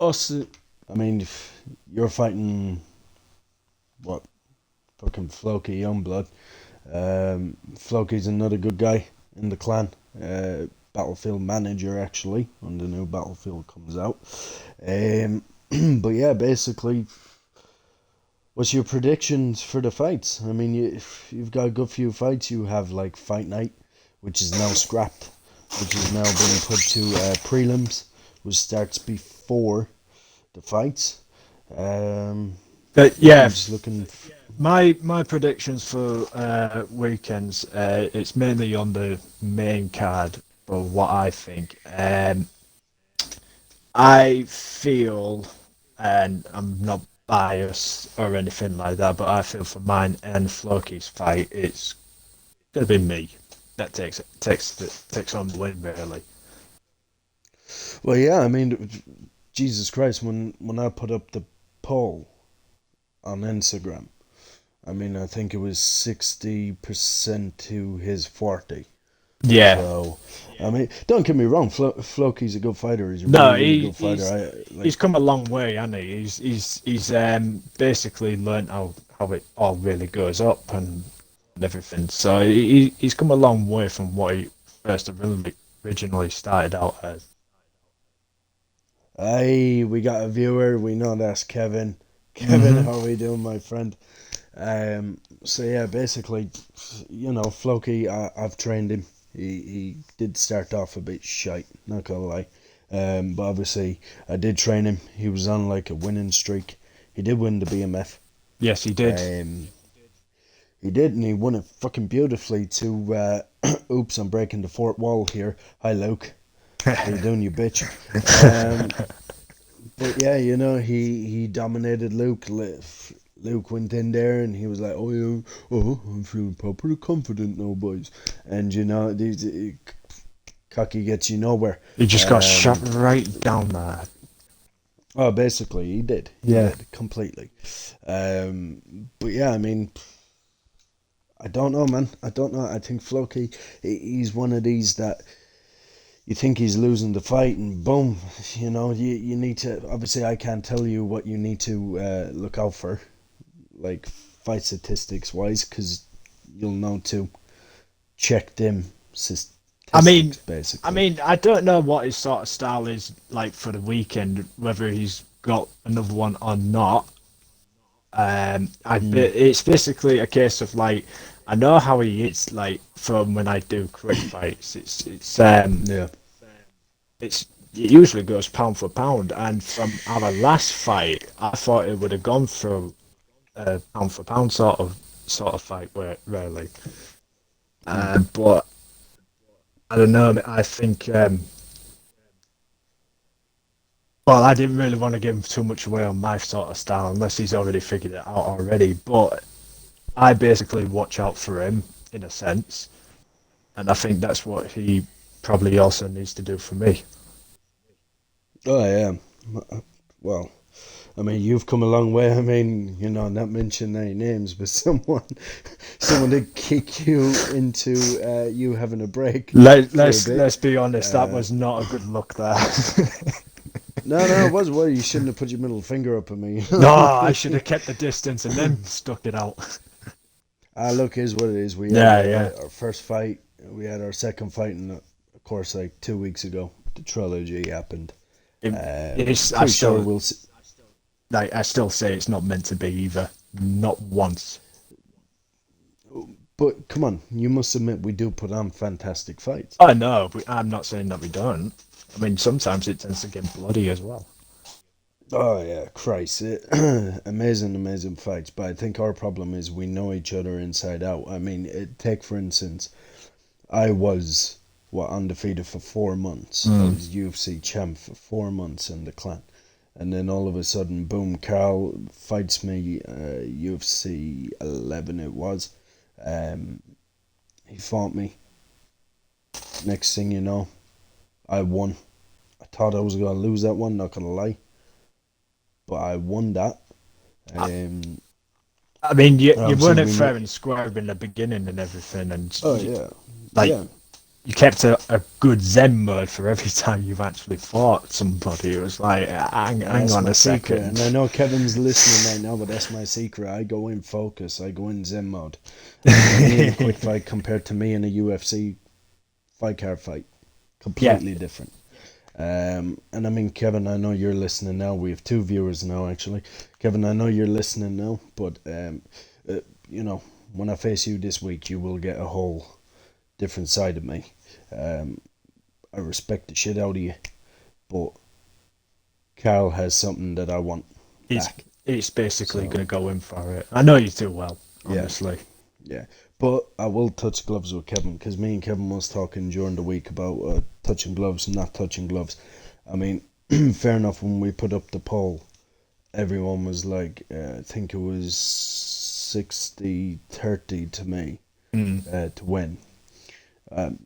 us. I mean, if you're fighting what fucking Floki Youngblood. Floki's another good guy in the clan. Battlefield manager actually when the new Battlefield comes out. Um, but yeah, basically, what's your predictions for the fights? I mean, you've got a good few fights. You have like Fight Night, which is now scrapped, which is now being put to prelims, which starts before the fights. Um, But yeah, yeah, I'm just looking. my predictions for weekends. It's mainly on the main card for what I think. I feel, and I'm not biased or anything like that, but I feel for mine and Floki's fight, it's gonna be me that takes on the win really. Well, yeah, I mean, Jesus Christ, when I put up the poll on Instagram, I mean, I think it was 60% to his 40. Yeah. So, I mean, don't get me wrong, Floki's a good fighter. He's a No, really, really good fighter. he's come a long way, hasn't he? He's basically learned how it all really goes up and everything. So he's come a long way from what he first originally started out as. we got a viewer. We know that's Kevin. Kevin, Hmm. how are we doing, my friend? So yeah, basically, Floki, I've trained him. He did start off a bit shite, not gonna lie. But obviously, I did train him. He was on like a winning streak. He did win the BMF. Yes, he did. Um, he did, and he won it fucking beautifully. To oops, I'm breaking the fourth wall here. Hi, Luke. How you doing, you bitch? Um, but yeah, he dominated Luke. Luke went in there and he was like, "Oh yeah, oh, I'm feeling properly confident now, boys." And these cocky gets you nowhere. He just got shot Um, right down there. oh, basically, he did. He Yeah. did completely. But yeah, I mean, I don't know, man. I don't know. I think Floki, he's one of these that you think he's losing the fight, and boom, you need to. Obviously, I can't tell you what you need to look out for, like fight statistics wise, because you'll know to check them I mean, statistics basically. I don't know what his sort of style is like for the weekend, whether he's got another one or not. Mm, It's basically a case of like I know how he is like from when I do quick fights. yeah. It's it usually goes pound for pound, and from our last fight, I thought it would have gone through a pound for pound sort of fight, where really. Mm. But I don't know. I think. Well, I didn't really want to give him too much away on my sort of style unless he's already figured it out already. But I basically watch out for him in a sense, and I think that's what he probably also needs to do for me. Oh yeah. Well, I mean, you've come a long way. I mean, not mention any names, but someone did kick you into you having a break for a bit. Let's be honest. That Uh, was not a good look there. no, no, it was. Well, you shouldn't have put your middle finger up at me. No, I should have kept the distance and then stuck it out. Look, is what it is. We had Yeah, yeah. our first fight. We had our second fight, and of course, like 2 weeks ago, the trilogy happened. It, it's Pretty sure we'll. I still say it's not meant to be either. Not once. But come on, you must admit we do put on fantastic fights. I know, but I'm not saying that we don't. I mean, sometimes it tends to get bloody as well. Oh yeah, Christ! Amazing, amazing fights. But I think our problem is we know each other inside out. I mean, take for instance, I was undefeated for 4 months. I Mm. was UFC champ for 4 months in the clan, and then all of a sudden, boom! Carl fights me. UFC 11 it was. Um, he fought me. Next thing you know, I won. I thought I was gonna lose that one. Not gonna lie, but I won that. I, Um, I mean, you obviously weren't we fair met. and square in the beginning and everything, and Oh yeah, like yeah. you kept a good Zen mode for every time you've actually fought somebody. It was like, hang That's on my a secret, second. and I know Kevin's listening right now, but that's my secret. I go in focus. I go in Zen mode. Me in a quick fight compared to me in a UFC fight card fight, Yeah, completely different. And I mean, Kevin, I know you're listening now. We have 2 viewers now, actually. Kevin, I know you're listening now, but you know, when I face you this week, you will get a whole different side of me. Um, I respect the shit out of you, but Carl has something that I want it's back. it's basically So going to go in for it. I know you too well, yeah, honestly. yeah. But I will touch gloves with Kevin because me and Kevin was talking during the week about touching gloves and not touching gloves. I mean, fair enough. When we put up the poll, everyone was like, I think it was 60-30 to me Mm. to win.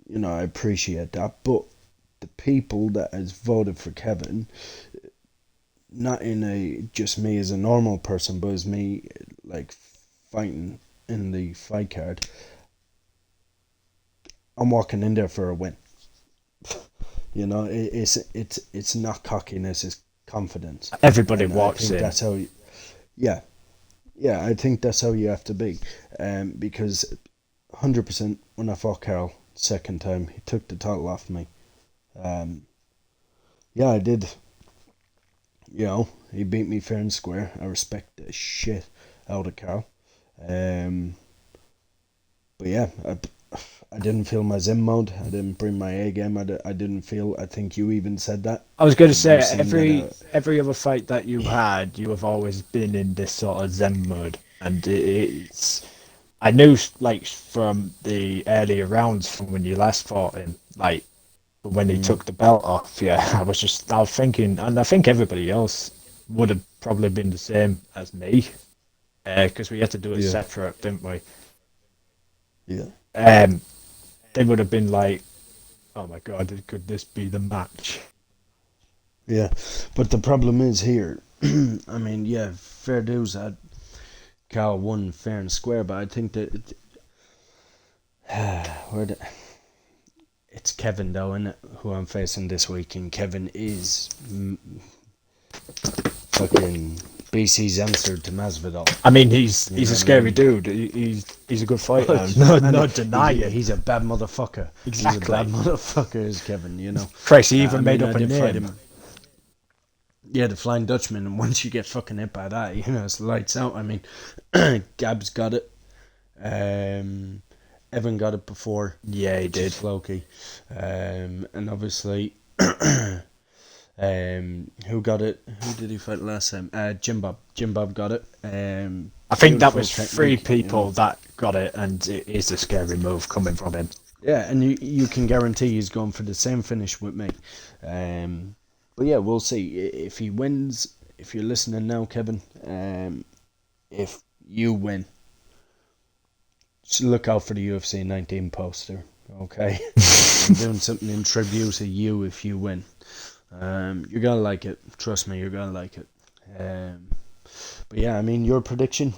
You know, I appreciate that, but the people that has voted for Kevin, not in a just me as a normal person, but as me like fighting in the fight card, I'm walking in there for a win. You know, it's not cockiness, it's confidence, Everybody and I walks think in. that's how. Yeah, yeah, I think that's how you have to be, because 100% when I fought Carl second time, he took the title off me. Um, yeah, I did. You know, he beat me fair and square. I respect the shit out of Carl. Um, but yeah, I didn't feel my Zen mode. I didn't bring my A game. I didn't feel. I think you even said that. I was going to say You seen that? every other fight that you've had, you have always been in this sort of Zen mode, and it's. I knew like from the earlier rounds from when you last fought him, like when he Mm, took the belt off. Yeah, I was thinking, and I think everybody else would have probably been the same as me, because we had to do it yeah, separate, didn't we? yeah, Um, they would have been like, "Oh my god, could this be the match?" yeah. But the problem is here. I mean, yeah, fair dues. Carl won fair and square, but I think that where the, it's Kevin though, and who I'm facing this week, and Kevin is fucking BC's answer to Masvidal. I mean, You he's know a what I scary mean? dude. He's a good fighter. No, And no denying. he's a bad motherfucker. He's a bad Exactly. motherfucker, is Kevin. You know. Christ, he even I made mean, up I a did fight name. him. Yeah, the Flying Dutchman, and once you get fucking hit by that, you know, it's lights out. I mean, Gab's got it. Um, Evan got it before, Yeah, he which is did. Floki. And obviously, who got it? Who did he fight last time? Jim Bob. Jim Bob got it. I think that Beautiful was three technique, you people know. that got it, and it is a scary move coming from him. Yeah, and you can guarantee he's going for the same finish with me. Um, but yeah, we'll see if he wins. If you're listening now, Kevin, if you win, just look out for the UFC 19 poster. Okay, I'm doing something in tribute to you if you win. You're gonna like it. Trust me, you're gonna like it. Um, but yeah, I mean, your prediction.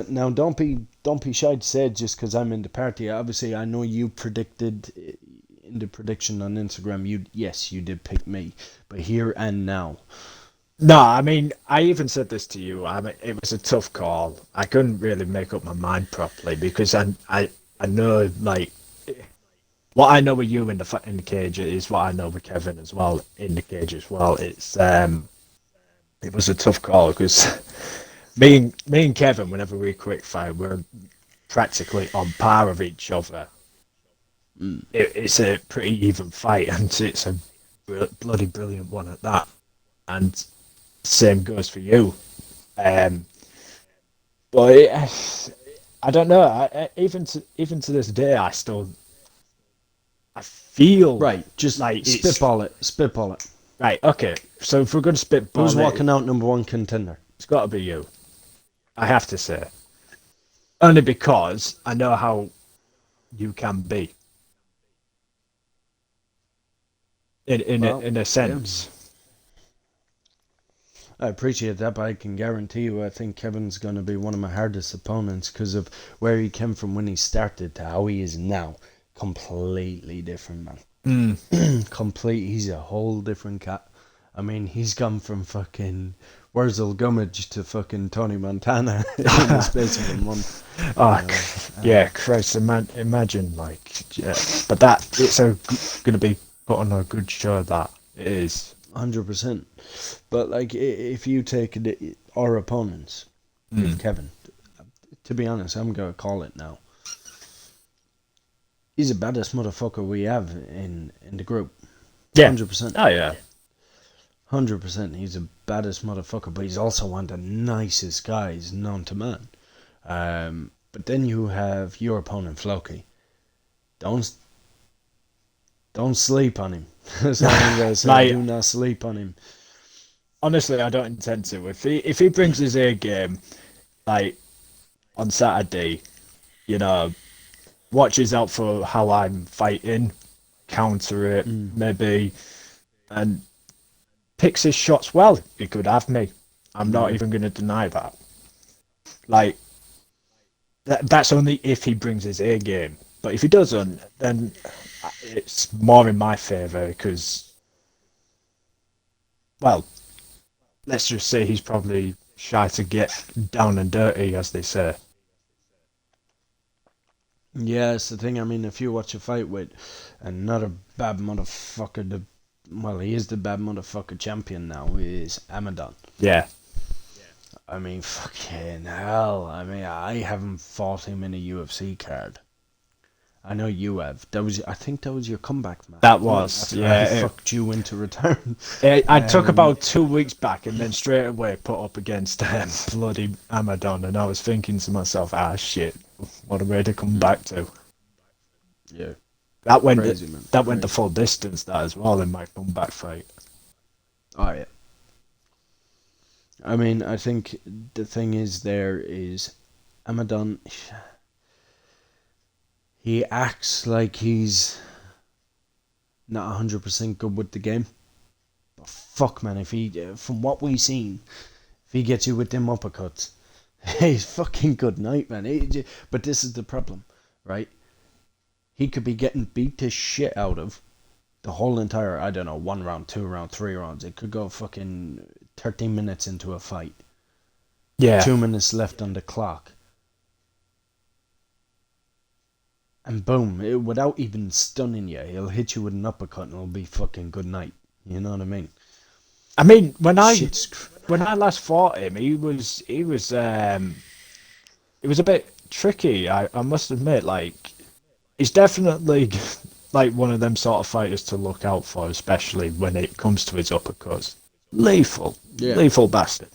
Now, don't be shy to say it just because I'm in the party. Obviously, I know you predicted in the prediction on Instagram. You did pick me, but here and now. No, I mean, I even said this to you. I mean, it was a tough call. I couldn't really make up my mind properly because I know like what I know with you in the cage is what I know with Kevin as well in the cage as well. It was a tough call because me and Kevin, whenever we quick fire, we're practically on par of each other. Mm. It's a pretty even fight, and it's a bloody brilliant one at that. And same goes for you. Um, but I don't know. Even to this day, I feel Right, just like it's spitball it. Spitball it. right. Okay, so if we're going to Who's spitball it, walking out number one contender? it's got to be you. I have to say, only because I know how you can be Well, in a yeah. sense. I appreciate that, but I can guarantee you, I think Kevin's going to be one of my hardest opponents because of where he came from when he started to how he is now. completely different, man. He's a whole different cat. I mean, he's gone from fucking Wurzel Gummidge to fucking Tony Montana in the space of a month. Oh, yeah, Christ, imagine, like, yeah. But it's going to be put on a good show, that it is. 100%. But, like, if you take our opponents, with Kevin, to be honest, I'm going to call it now. He's the baddest motherfucker we have in the group. Yeah. 100%. Oh, yeah. 100%. He's the baddest motherfucker, but he's also one of the nicest guys known to man. But then you have your opponent, Floki. Don't sleep on him. That's all I'm gonna say. Like, do not sleep on him. Honestly, I don't intend to. If he brings his A game, like on Saturday, you know, watches out for how I'm fighting, counter it maybe, and picks his shots well, he could have me. I'm not even going to deny that. Like, that's only if he brings his A game. But if he doesn't, then it's more in my favour because, well, let's just say he's probably shy to get down and dirty, as they say. Yeah, it's the thing. I mean, if you watch a fight with another bad motherfucker, he is the bad motherfucker champion now, is Amadon. Yeah. I mean, fucking hell. I mean, I haven't fought him in a UFC card. I know you have. I think that was your comeback match. That was, I fucked you into return. I took about 2 weeks back and then straight away put up against bloody Amadon, and I was thinking to myself, shit, what a way to come back to. Yeah. That went Crazy, went the full distance, that as well, in my comeback fight. Oh, yeah. I mean, I think the thing is Amadon, he acts like he's not 100% good with the game. But fuck, man, from what we've seen, if he gets you with them uppercuts, he's fucking good night, man. But this is the problem, right? He could be getting beat to shit out of the whole entire, I don't know, 1 round, 2 round, 3 rounds. It could go fucking 13 minutes into a fight. Yeah. 2 minutes left on the clock. And boom, without even stunning you, he'll hit you with an uppercut and it'll be fucking good night. You know what I mean? I mean, when I last fought him, he was a bit tricky. I must admit, like, he's definitely like one of them sort of fighters to look out for, especially when it comes to his uppercuts. Lethal bastard.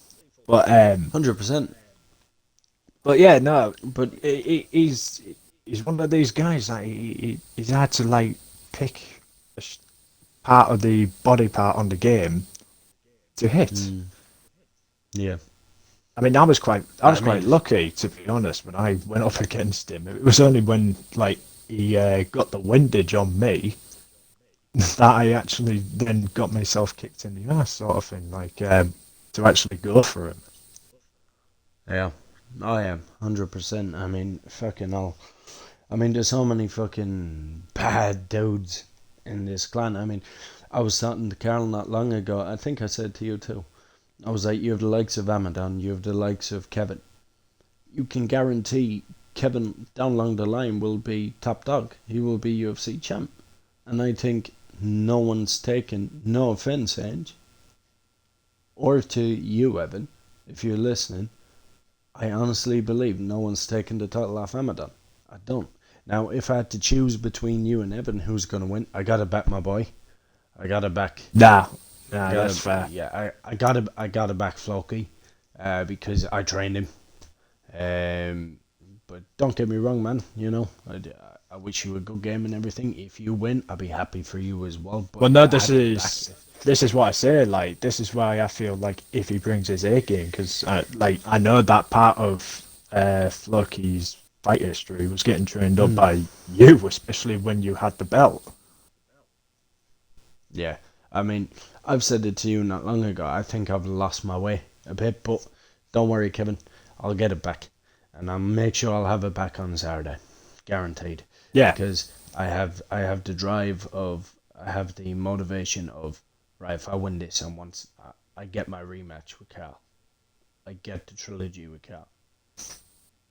But 100%. But yeah, no. But he's one of these guys that he's had to like pick a part of the body part on the game to hit. Yeah. I mean, I was quite lucky, to be honest, when I went up against him. It was only when like he got the windage on me that I actually then got myself kicked in the ass, sort of thing, like to actually go for him. Yeah, I am 100%. I mean, fucking hell. I mean, there's so many fucking bad dudes in this clan. I mean, I was talking to Carl not long ago. I think I said to you too. I was like, you have the likes of Amadon, you have the likes of Kevin. You can guarantee Kevin down along the line will be top dog. He will be UFC champ. And I think no one's taken, no offense, Ange, or to you, Evan, if you're listening, I honestly believe no one's taken the title off Amadon. I don't. Now, if I had to choose between you and Evan, who's going to win, I got to back my boy. I got to back. Nah, that's fair. Yeah, I gotta back Floki because I trained him. But don't get me wrong, man. You know, I wish you a good game and everything. If you win, I'll be happy for you as well. But well, no, this is what I say. Like, this is why I feel like if he brings his A game, because I know that part of Floki's fight history was getting trained up by you, especially when you had the belt. Yeah, I mean, I've said it to you not long ago. I think I've lost my way a bit, but don't worry, Kevin. I'll get it back. And I'll make sure I'll have it back on Saturday. Guaranteed. Yeah. Because I have the drive of, I have the motivation of, right, if I win this, and once I get my rematch with Cal, I get the trilogy with Cal.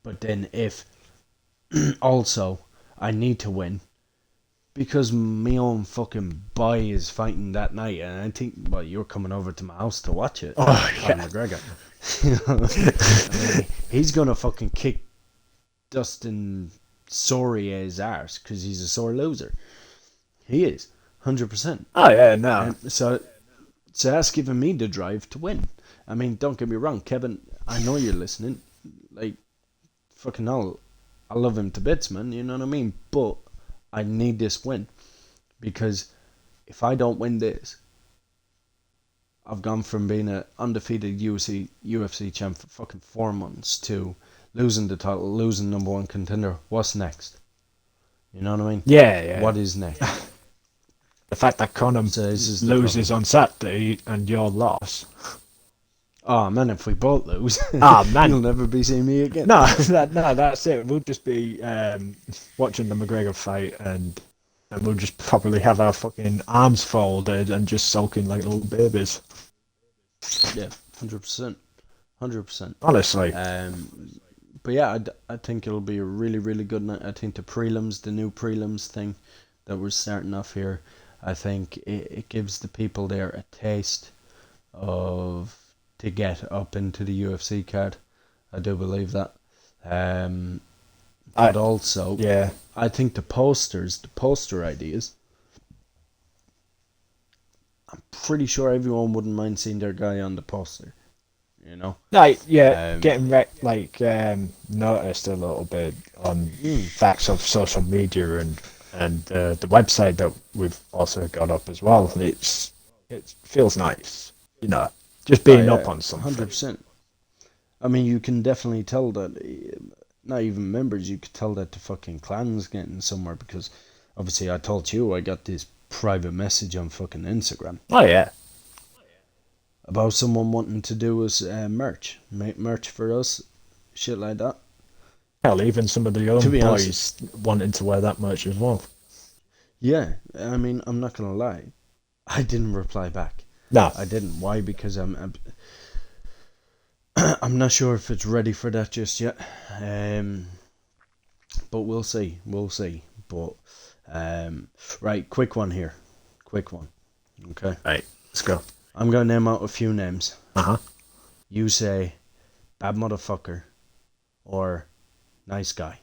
But then if also I need to win because my own fucking boy is fighting that night, and I think, well, you're coming over to my house to watch it. Oh, Conor yeah. McGregor. I mean, he's gonna fucking kick Dustin Poirier's arse because he's a sore loser. He is 100%, Oh, yeah, no. and so that's giving me the drive to win. I mean, don't get me wrong, Kevin. I know you're listening. Like, fucking hell, I love him to bits, man. You know what I mean? But I need this win because if I don't win this, I've gone from being an undefeated UFC champ for fucking 4 months to losing the title, losing number one contender. What's next? You know what I mean? Yeah, yeah. What is next? The fact that Conor So this is the loses problem. on Saturday and your loss. Oh man, if we both lose, Ah, man. you'll never be seeing me again. No, that's it. We'll just be watching the McGregor fight, and we'll just probably have our fucking arms folded and just sulking like little babies. Yeah, 100%, 100%. Honestly. But yeah, I think it'll be a really, really good night. I think the new prelims thing that we're starting off here, I think it gives the people there a taste of to get up into the UFC card. I do believe that. But also, Yeah. I think the poster ideas, I'm pretty sure everyone wouldn't mind seeing their guy on the poster. You know? Like, yeah, Um, getting noticed a little bit on mm, facts of social media and the website that we've also got up as well. It feels nice, just oh being yeah, up on something. 100%. I mean, you can definitely tell that, not even members, you could tell that the fucking clan's getting somewhere because obviously I told you I got this private message on fucking Instagram Oh yeah, about someone wanting to do us merch, make merch for us, shit like that. hell, even some of the To young be honest, boys wanting to wear that much as well. yeah, I mean, I'm not gonna lie, I didn't reply back. No, I didn't. Why? Because I'm not sure if it's ready for that just yet. Um, but we'll see. We'll see. But right, quick one here. Quick one. Okay. right, let's go. I'm gonna name out a few names. Uh-huh. You say bad motherfucker or nice guy.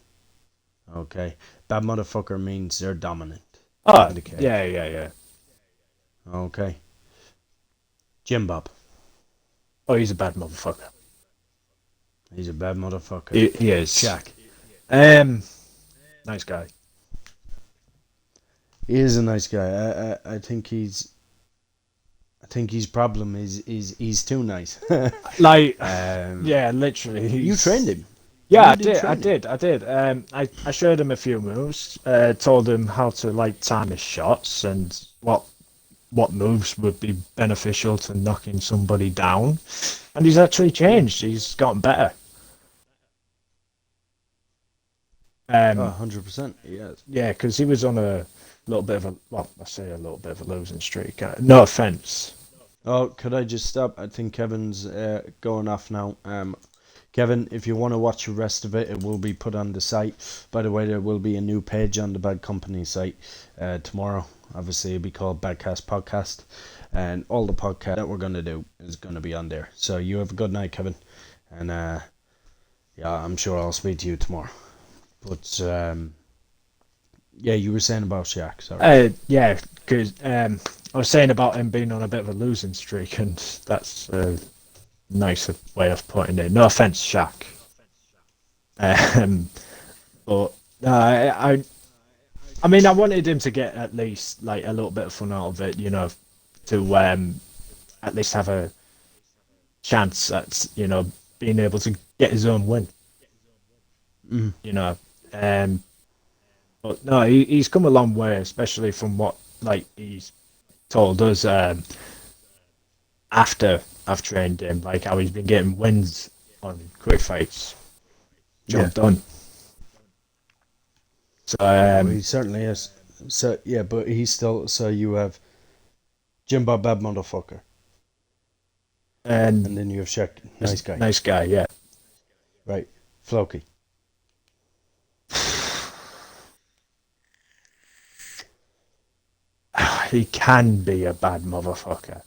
Okay. Bad motherfucker means they're dominant Oh in the cage. yeah, yeah, yeah. Okay. Jim Bob. Oh, he's a bad motherfucker. He's a bad motherfucker. He is. Shaq. Nice guy. He is a nice guy. I think his problem is he's too nice. Like, um, yeah, literally. you trained him. Yeah, You did train him. I did. I showed him a few moves. Told him how to like time his shots and what moves would be beneficial to knocking somebody down. And he's actually changed. He's gotten better. Oh, Um, 100%. Yes. yeah, because he was on a little bit of a, well, I say a little bit of a losing streak. No offense. Oh, could I just stop? I think Kevin's going off now. Kevin, if you want to watch the rest of it, it will be put on the site. By the way, there will be a new page on the Bad Company site tomorrow. Obviously, it'll be called Badcast Podcast. And all the podcast that we're going to do is going to be on there. So you have a good night, Kevin. And yeah, I'm sure I'll speak to you tomorrow. But yeah, you were saying about Shaq. Sorry. Yeah, because I was saying about him being on a bit of a losing streak, and that's a nicer way of putting it. No offense, Shaq. Um, but no, I mean, I wanted him to get at least like a little bit of fun out of it, to at least have a chance at being able to get his own win. Mm. Um, but no, he's come a long way, especially from what like he's told us after I've trained him, like how he's been getting wins on quick fights. Job Yeah. done. So Well, he certainly is. So yeah, but he's still. So you have Jimbo bad motherfucker, and and then you have Shaq nice guy, nice guy, yeah. right? Floki. He can be a bad motherfucker.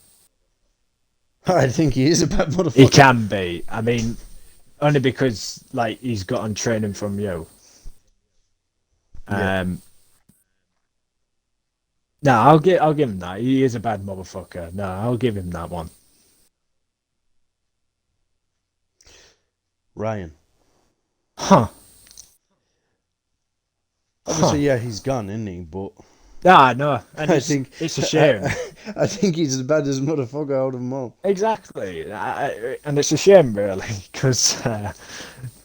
I think he is a bad He motherfucker. can be. I mean, only because like he's gotten training from you. Yeah, Um, no, I'll give him that. He is a bad motherfucker. No, I'll give him that one. Ryan. Huh. Huh. Obviously, yeah, he's gone, isn't he? But Ah, no, and I think it's a shame. I think he's as bad as motherfucker out of them all. Exactly, and it's a shame really because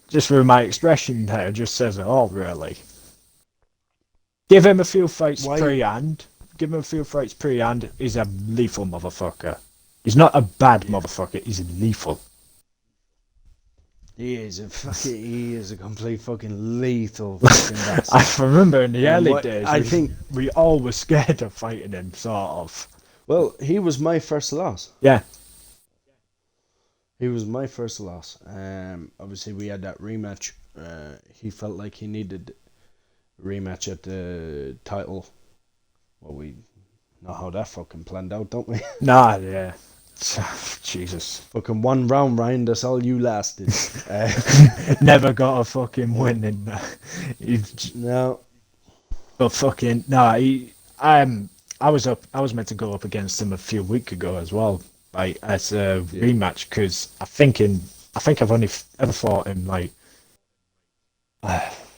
just through my expression there, just says it all really. Give him a few fights Why? pre-hand. Give him a few fights pre-hand. He's a lethal motherfucker. He's not a bad Yeah, motherfucker. He's lethal. he is a complete fucking lethal fucking I bastard. remember in the And early what days, I think, we all were scared of fighting him, sort of. well, he was my first loss. Yeah, He was my first loss. Obviously we had that rematch. He felt like he needed a rematch at the title. Well, we know how that fucking planned out, don't we? nah, yeah. Jesus. Fucking one round, Ryan. That's all you lasted. Uh, Never got a fucking win in no. but fucking no, I was up. I was meant to go up against him a few weeks ago as well, like as a Yeah. rematch because I think I've only ever fought him like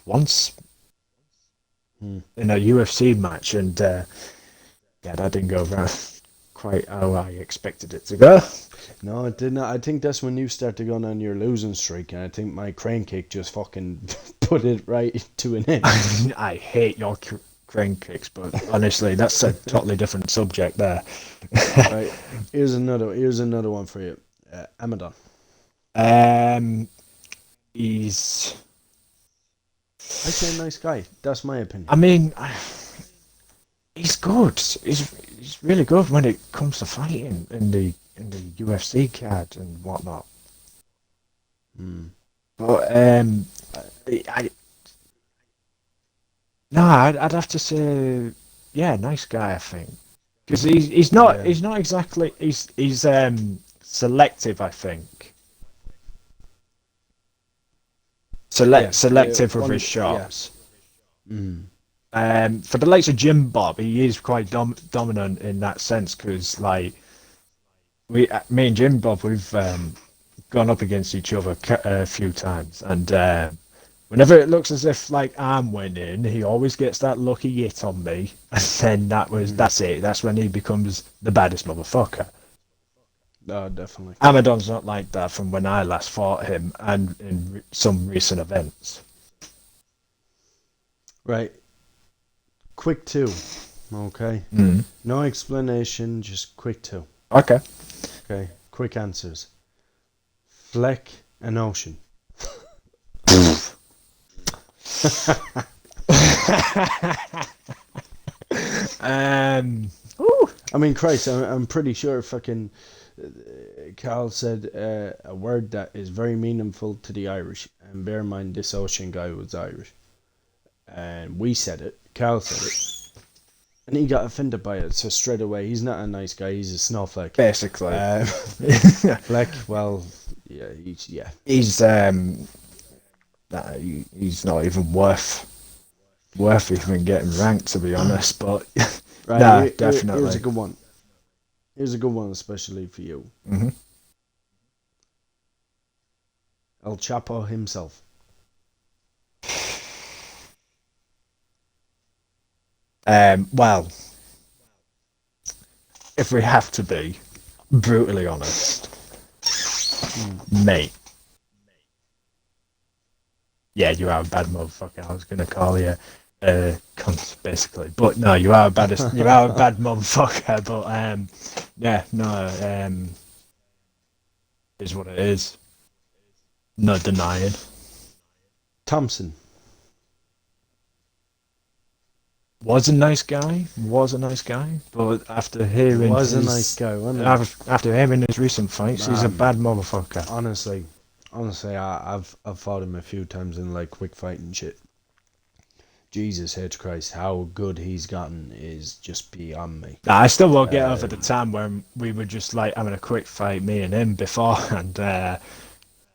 once Hmm. in a UFC match, and yeah, that didn't go very quite how I expected it to go. No, it did not. I think that's when you start to go on your losing streak, and I think my crane kick just fucking put it right to an end. I hate your crane kicks, but honestly, that's a totally different subject there. Right. Here's another. Here's another one for you. Amadon. um, he's. I say nice guy. That's my opinion. I mean, he's good. He's really good when it comes to fighting in the UFC card and whatnot. Hmm. But I no, I'd have to say, yeah, nice guy. I think because Yeah. he's not exactly he's selective. I think Yeah. selective with his One. Yeah. shots. Hmm. For the likes of Jim Bob, he is quite dominant in that sense because like me and Jim Bob, we've gone up against each other a few times, and whenever it looks as if like I'm winning, he always gets that lucky hit on me, and then Hmm. that's it. That's when he becomes the baddest motherfucker. Oh, definitely. Amadon's not like that from when I last fought him, and in some recent events. Right. Quick two. Okay. Mm. No explanation. Just quick two. Okay. Okay. Quick answers. Fleck and Ocean. um. Ooh. I mean, Christ, I'm pretty sure fucking Carl said a word that is very meaningful to the Irish. And bear in mind, this Ocean guy was Irish. And we said it. Carl said it. And he got offended by it. So straight away, he's not a nice guy. He's a snowflake. Basically. Fleck, well, yeah, yeah. He's nah, he's not even worth even getting ranked, to be honest. But Right, nah, here's a definitely. good one. Here's a good one, especially for you. Hmm. El Chapo himself. Well, if we have to be brutally honest, Mm. mate, yeah, you are a bad motherfucker. I was gonna call you cunt, basically, but no, you are a bad motherfucker. But yeah, no, is what it is. No denying. Thompson. was a nice guy. Was a nice guy. But after hearing Was a his nice guy, wasn't after hearing his recent fights, he? he's a bad motherfucker. Honestly, I've fought him a few times in like quick fight and shit. Jesus H Christ, how good he's gotten is just beyond me. Nah, I still won't get over the time when we were just like having a quick fight, me and him, before, and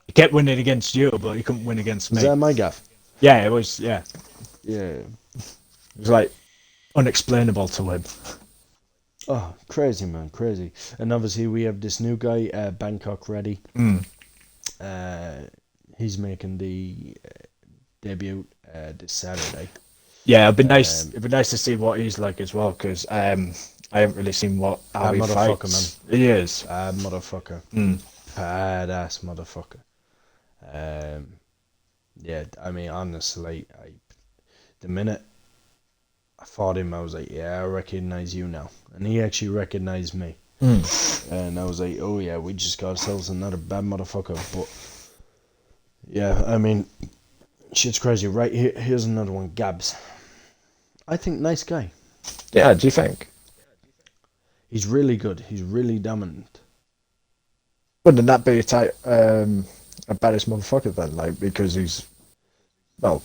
he kept winning against you, but he couldn't win against Was me. that my gaff? Yeah, it was. Yeah, Yeah. it was like unexplainable to him. Oh, crazy man, crazy. And obviously we have this new guy, Bangkok Ready. Mm. He's making the debut this Saturday. Yeah, it'd be nice. It'd be nice to see what he's like as well, because I haven't really seen how he motherfucker, fights. He is. Motherfucker. Mm. Badass motherfucker. Yeah, I mean, honestly, the minute I fought him, I was like, yeah, I recognize you now. And he actually recognized me. Mm. And I was like, oh yeah, we just got ourselves another bad motherfucker. But yeah, I mean, shit's crazy. Right, here's another one, Gabs. I think nice guy. Yeah, do you think? He's really good. He's really dominant. Wouldn't that be a baddest motherfucker then? Like, because he's, well,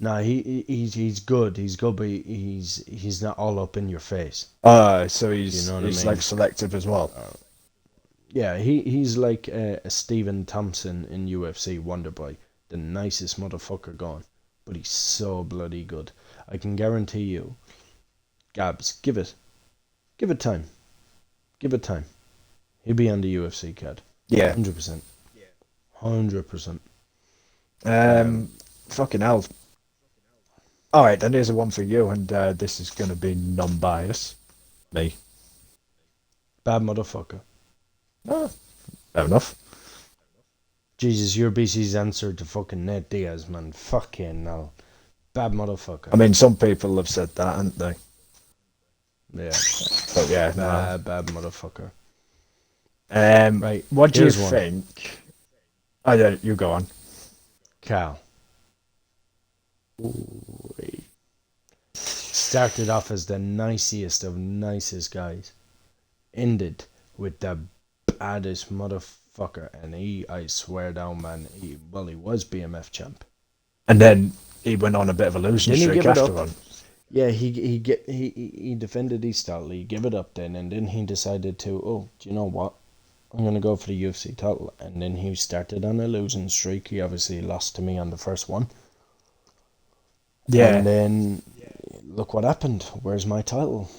No, he's good. He's good, but he's not all up in your face. so he's You know what I he's mean? like selective as well. Yeah, he's like a Stephen Thompson in UFC Wonderboy, the nicest motherfucker going, but he's so bloody good. I can guarantee you, Gabs, give it time, give it time. He'll be on the UFC card, Yeah. 100%, 100%. Fucking hell. All right, then here's a one for you, and this is going to be non-biased. Me. Bad motherfucker. Ah, fair enough. Jesus, your BC's answer to fucking Nate Diaz, man. Fucking hell. Bad motherfucker. I mean, some people have said that, haven't they? Yeah. But yeah, no. Bad motherfucker. Right. What do you here's one. think? Oh yeah, you go on. Cal. Started off as the nicest of nicest guys. Ended with the baddest motherfucker. And I swear down, man, he was BMF champ. And then he went on a bit of a losing Didn't he streak give it after up? one. Yeah, he defended his title. He gave it up then, and then he decided to, oh, do you know what? I'm going to go for the UFC title. And then he started on a losing streak. He obviously lost to me on the first one. Yeah. And then look what happened. Where's my title?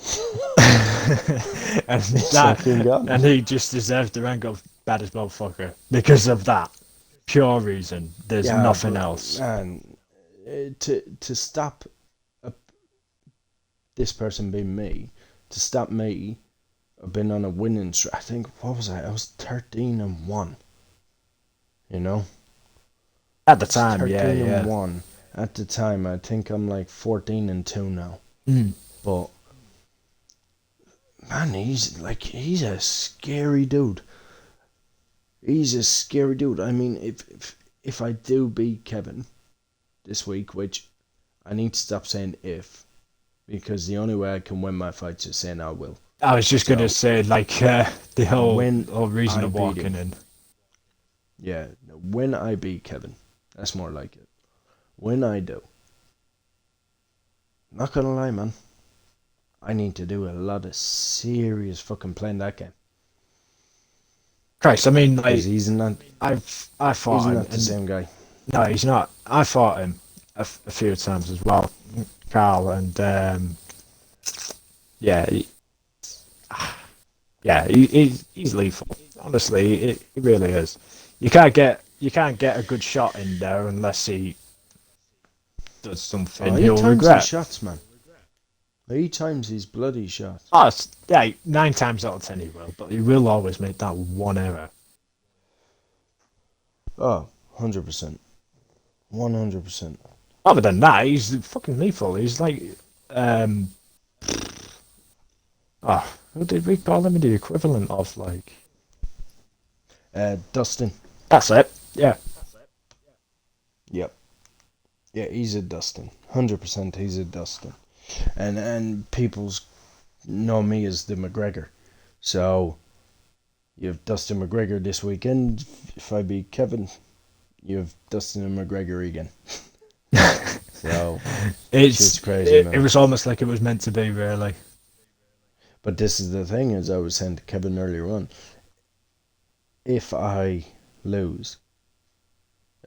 and, fucking gone. and he just deserves the rank of baddest motherfucker because of that pure reason. There's nothing else. And to stop this person being me, to stop me, I've been on a winning streak. I think, what was I? I was 13-1. You know? At the time, 13-1. At the time, I think I'm like 14-2 now. Mm. But man, he's a scary dude. He's a scary dude. I mean, if I do beat Kevin this week, which I need to stop saying if, because the only way I can win my fights is saying I will. I was just going to say, like, the whole reason I of beat walking him. in. Yeah, when I beat Kevin, that's more like it. When I do, not gonna lie, man, I need to do a lot of serious fucking playing that game. Christ, I mean, like, He's not. I fought He's him. not the same guy. No, he's not. I fought him a few times as well, Carl, and yeah, he's lethal. Honestly, he really is. You can't get a good shot in there unless he does something he'll regret. His shots, man. 8 times his bloody shots. Oh, yeah, 9 times out of 10 he will, but he will always make that one error. Oh, 100%. 100%. Other than that, he's fucking lethal. He's like, who did we call him? The equivalent of, like... Dustin. That's it, yeah. Yep. Yeah, he's a Dustin. 100% he's a Dustin. and people's know me as the McGregor. So you have Dustin McGregor this weekend. If I beat Kevin, you have Dustin and McGregor again. So shit's crazy, it man. was almost like it was meant to be, really. But this is the thing, as I was saying to Kevin earlier on. If I lose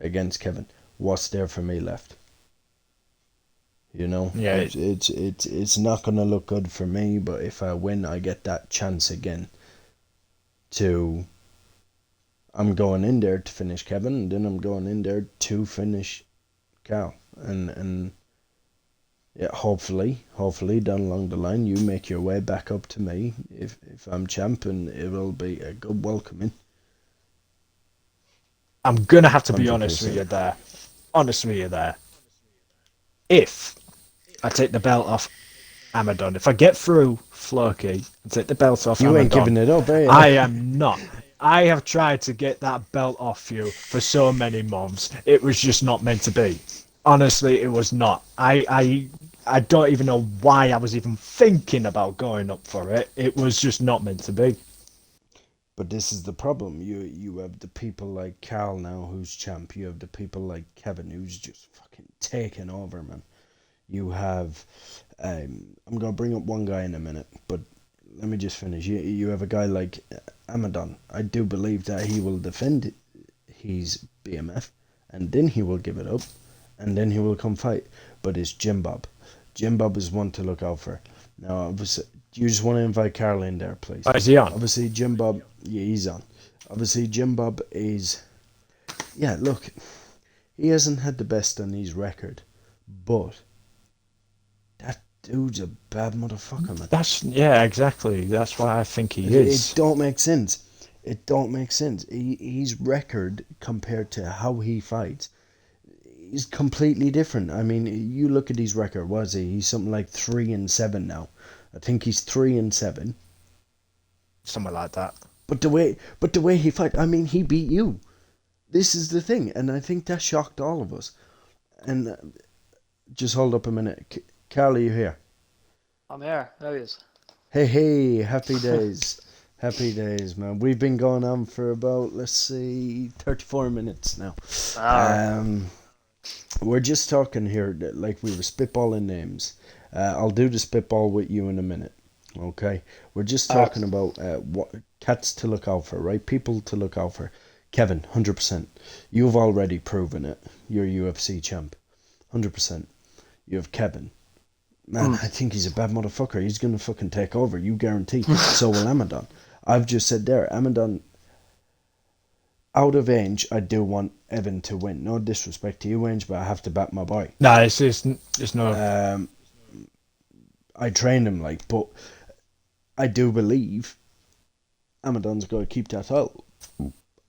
against Kevin, what's there for me left? You know, Yeah. it's not gonna look good for me. But if I win, I get that chance again. I'm going in there to finish Kevin, and then I'm going in there to finish Cal, and yeah, hopefully down along the line you make your way back up to me if I'm champ, and it will be a good welcoming. I'm gonna have to be honest 100%. with you there. Honest with you there. If I take the belt off Amadon, if I get through Floki and take the belt off You ain't Amadon, giving it up, eh? I am not. I have tried to get that belt off you for so many months. It was just not meant to be. Honestly, it was not. I don't even know why I was even thinking about going up for it. It was just not meant to be. But this is the problem. You have the people like Cal now, who's champ. You have the people like Kevin, who's just fucking taking over, man. You have, I'm gonna bring up one guy in a minute, but let me just finish. You have a guy like Amadon. I do believe that he will defend his BMF, and then he will give it up, and then he will come fight. But it's Jim Bob. Jim Bob is one to look out for. Now, obviously, you just want to invite Carl in there, please. Is he on? Obviously, Jim Bob, yeah, he's on. Obviously, Jim Bob is, yeah, look, he hasn't had the best on his record, but that dude's a bad motherfucker, man. Yeah, exactly. That's why I think he It is. don't make sense. It don't make sense. His record compared to how he fights is completely different. I mean, you look at his record. Was he? He's something like 3-7 now. I think he's 3-7. Something like that. But the way he fight, I mean, he beat you. This is the thing, and I think that shocked all of us. And just hold up a minute, Carl, are you here? I'm here. How is? Hey, happy days. Happy days, man. We've been going on for about, let's see, 34 minutes now. We're just talking here, like we were spitballing names. I'll do the spitball with you in a minute, okay? We're just talking about what cats to look out for, right? People to look out for. Kevin, 100%. You've already proven it. You're UFC champ. 100%. You have Kevin. Man, I think he's a bad motherfucker. He's going to fucking take over. You guarantee. So will Amadon. I've just said there, Amadon, out of Ainge, I do want Evan to win. No disrespect to you, Ainge, but I have to back my boy. No, it's no. I trained him, like, but I do believe Amadon's going to keep that title.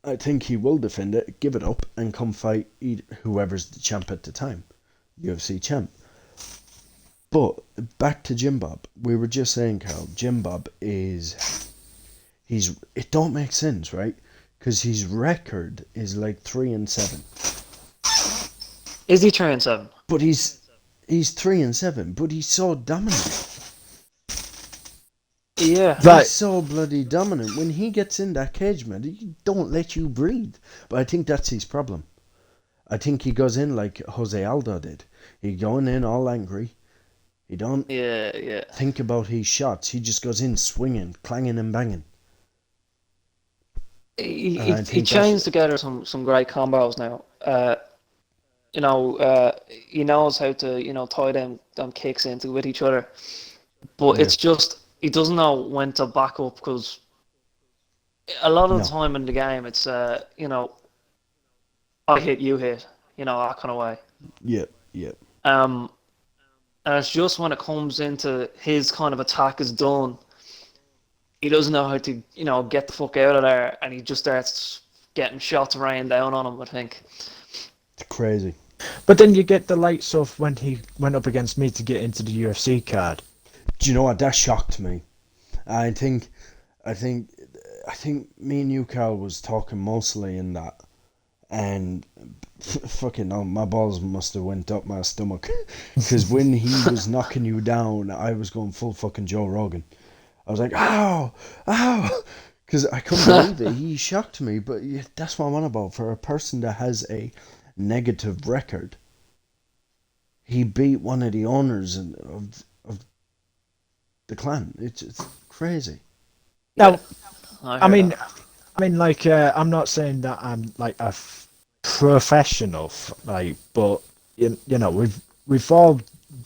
I think he will defend it, give it up, and come fight whoever's the champ at the time. UFC champ. But back to Jim Bob. We were just saying, Carl, Jim Bob it don't make sense, right? Because his record is like 3-7. Is he 3-7? But he's 3-7, but he's so dominant. Yeah. He's so bloody dominant. When he gets in that cage, man, he don't let you breathe. But I think that's his problem. I think he goes in like Jose Aldo did. He going in all angry. He don't think about his shots. He just goes in swinging, clanging and banging. He chains together some great combos now. He knows how to tie them kicks into with each other. But it's just he doesn't know when to back up, because a lot of the time in the game it's I hit, you hit, that kind of way. Yep. And it's just when it comes into his kind of attack is done, he doesn't know how to, get the fuck out of there, and he just starts getting shots rained down on him, I think. It's crazy. But then you get the likes of when he went up against me to get into the UFC card. Do you know what? That shocked me. I think me and you, Carl, was talking mostly in that, and fucking hell, my balls must have went up my stomach. Because when he was knocking you down, I was going full fucking Joe Rogan. I was like, ow, ow. Because I couldn't believe it. He shocked me. But yeah, that's what I'm on about. For a person that has a negative record, he beat one of the owners of the clan. It's crazy. Yeah, Now, I I hear mean, that. like, I'm not saying that I'm like a professional, like, but you know, we've all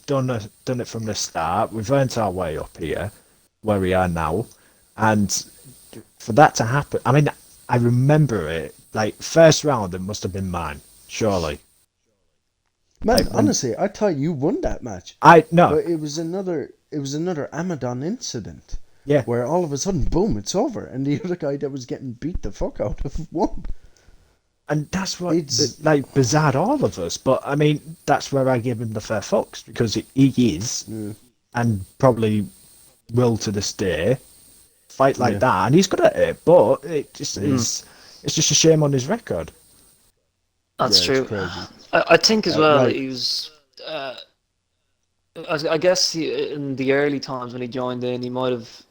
done it from the start. We've earned our way up here, where we are now, and for that to happen, I mean, I remember it. Like, first round, it must have been mine, surely. Man, Like when honestly, I thought you won that match. I no, But it was another Amadon incident yeah, where all of a sudden, boom, it's over, and the other guy that was getting beat the fuck out of won. and that's what It's like bizarred all of us. But I mean, that's where I give him the fair fucks because he is, yeah, and probably will to this day fight like yeah, that, and he's good at it. But it just Mm, is. It's just a shame on his record. that's yeah, it's true. crazy. I think as well Right, he was. I guess in the early times when he joined in, he might have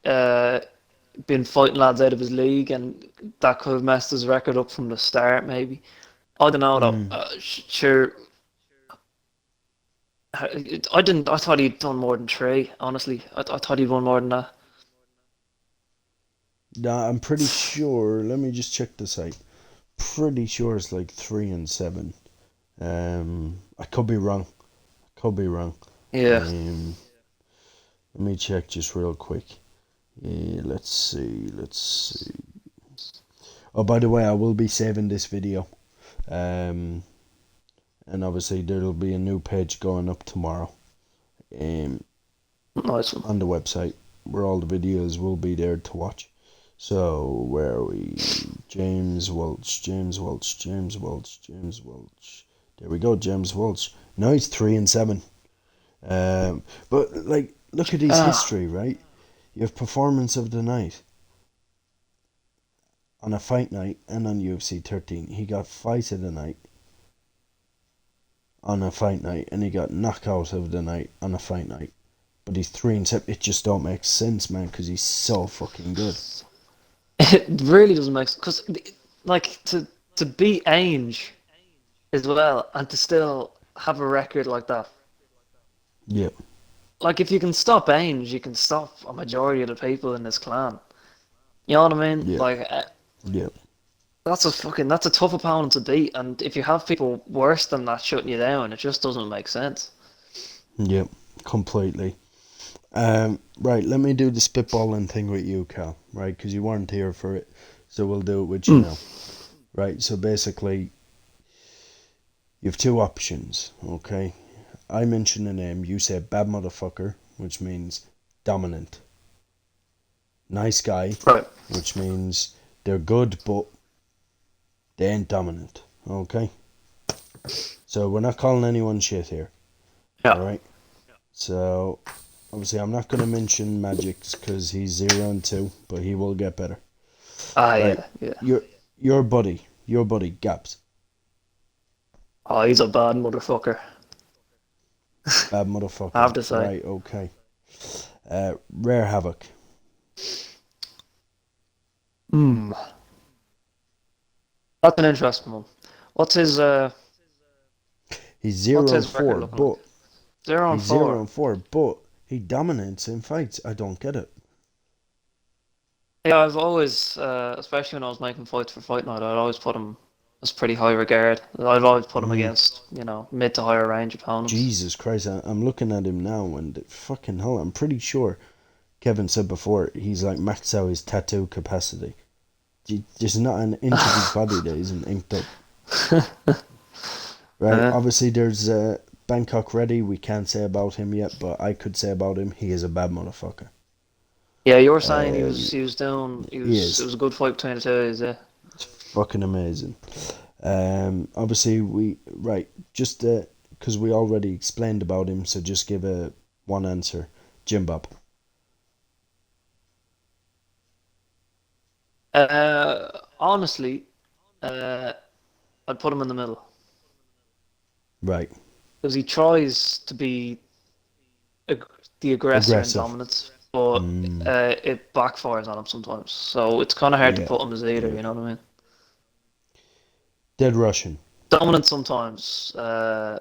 uh, been fighting lads out of his league, and that could have messed his record up from the start. Maybe I don't know though. mm. Sure, I didn't. I thought he'd done more than three. Honestly, I thought he'd won more than that. Nah, I'm pretty sure. Let me just check the site. Pretty sure it's like 3-7. I could be wrong. Could be wrong. Yeah. Um, Let me check just real quick. Let's see. Let's see. Oh, by the way, I will be saving this video. Um, and obviously there'll be a new page going up tomorrow. Nice one. On the website where all the videos will be there to watch. So where are we? James Welch, James Welch, James Welch, James Welch. There we go, James Welch. Now he's 3-7. But like, look at his Ah, history, right? You have performance of the night on a fight night and on UFC 13. He got fight of the night on a fight night, and he got knockout of the night on a fight night. But he's 3-7. It just don't make sense, man, because he's so fucking good. it really doesn't make because like to beat Ainge as well and to still have a record like that. Yep, Like if you can stop Ainge, you can stop a majority of the people in this clan. You know what I mean? yep, Like yep, that's a tough opponent to beat, and if you have people worse than that shutting you down, it just doesn't make sense. yep, completely. Right, let me do the spitballing thing with you, Cal, right? Because you weren't here for it, so we'll do it with you Mm. now. Right, so basically, you have two options, okay? I mention a name, you say bad motherfucker, which means dominant. Nice guy, Right. which means they're good, but they ain't dominant, okay? So we're not calling anyone shit here, Yeah. alright? So, obviously, I'm not going to mention Magic's because he's 0-2, but he will get better. Ah, Right, yeah, yeah. your buddy, Gaps, Oh, he's a bad motherfucker. bad I have motherfucker. to say. Right, okay. Rare Havoc, Hmm. That's an interesting one. What's his uh he's what's 0 and his record 4, looking like? but Zero and he's 0 four. and 4, but he dominates in fights. I don't get it. Yeah, I've always, especially when I was making fights for Fight Night, I'd always put him as pretty high regard. I'd always put him Mm, against, mid to higher range opponents. Jesus Christ, I'm looking at him now, and fucking hell, I'm pretty sure Kevin said before he's like maxed out his tattoo capacity. There's not an inch of his body that isn't inked up. Right, Uh, obviously there's Bangkok Ready. We can't say about him yet, but I could say about him, he is a bad motherfucker. yeah, you were saying Um, he was down. he It is. was a good fight between the two. Is yeah. It's fucking amazing. Obviously right, just because we already explained about him, so just give a one answer. Jim Bob. Honestly, uh, I'd put him in the middle Right. because he tries to be the aggressor in Aggressive. dominance, but it backfires on him sometimes. So it's kind of hard to Yeah. put him as either. Yeah. You know what I mean? Dead Russian. Dominant sometimes, not